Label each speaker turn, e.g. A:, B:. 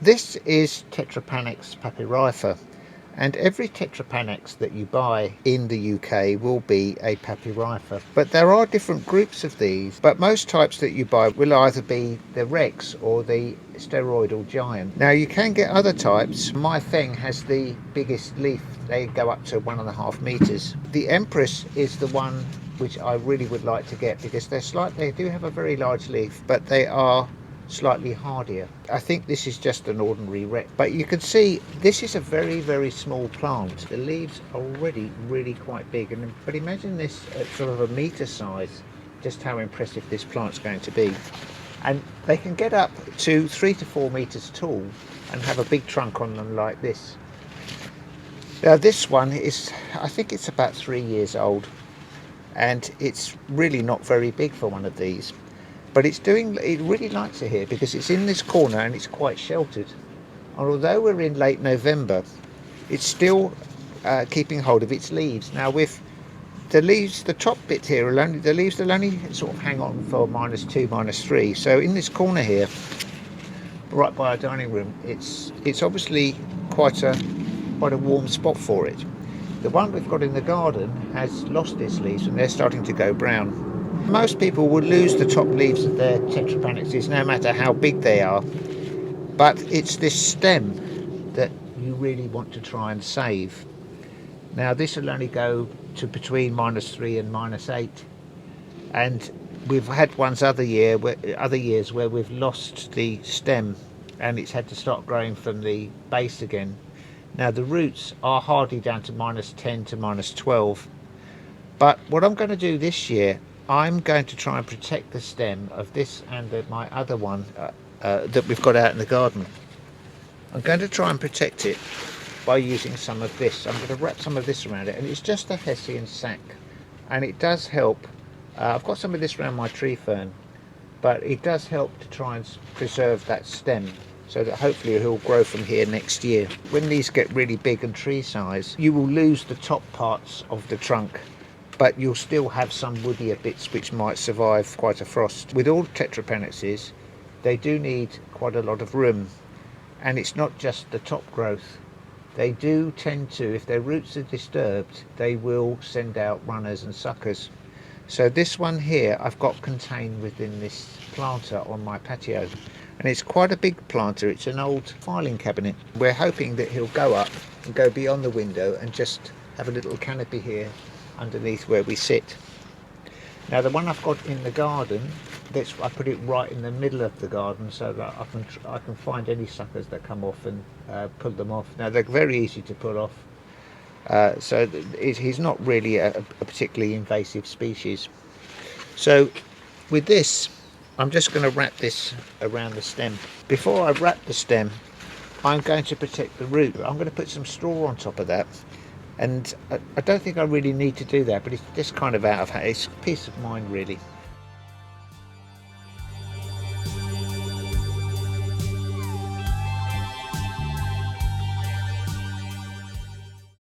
A: This is Tetrapanax papyrifer, and every Tetrapanax that you buy in the UK will be a papyrifer. But there are different groups of these, but most types that you buy will either be the Rex or the steroidal giant. Now you can get other types. My Feng has the biggest leaf. They go up to 1.5 meters. The Empress is the one which I really would like to get because they do have a very large leaf, but they are slightly hardier. I think this is just an ordinary Rex, but you can see this is a very small plant. The leaves are already really quite big, but imagine this at sort of a meter size, just how impressive this plant's going to be. And they can get up to 3 to 4 meters tall and have a big trunk on them like this. Now this one is, I think it's about 3 years old, and it's really not very big for one of these. But it really likes it here because it's in this corner and it's quite sheltered. And although we're in late November, it's still keeping hold of its leaves. Now with the leaves, the top bit here, the leaves will only sort of hang on for -2, -3. So in this corner here, right by our dining room, it's obviously quite a warm spot for it. The one we've got in the garden has lost its leaves and they're starting to go brown. Most people will lose the top leaves of their Tetrapanaxes no matter how big they are, but it's this stem that you really want to try and save. Now this will only go to between -3 and -8, and we've had other years where we've lost the stem and it's had to start growing from the base again. Now the roots are hardy down to -10 to -12, but what I'm going to do this year, I'm going to try and protect the stem of this and my other one that we've got out in the garden. I'm going to try and protect it by using some of this. I'm going to wrap some of this around it, and it's just a Hessian sack, and it does help. I've got some of this around my tree fern, but it does help to try and preserve that stem so that hopefully it'll grow from here next year. When these get really big and tree size, you will lose the top parts of the trunk, but you'll still have some woodier bits which might survive quite a frost. With all Tetrapanaxes, they do need quite a lot of room, and it's not just the top growth. They do tend to, if their roots are disturbed, they will send out runners and suckers. So this one here I've got contained within this planter on my patio, and it's quite a big planter. It's an old filing cabinet. We're hoping that he'll go up and go beyond the window and just have a little canopy here underneath where we sit. Now the one I've got in the garden, I put it right in the middle of the garden so that I can find any suckers that come off and pull them off. Now they're very easy to pull off, so he's not really a particularly invasive species. So with this, I'm just going to wrap this around the stem. Before I wrap the stem, I'm going to protect the root. I'm going to put some straw on top of that. And I don't think I really need to do that, but it's just kind of it's peace of mind really.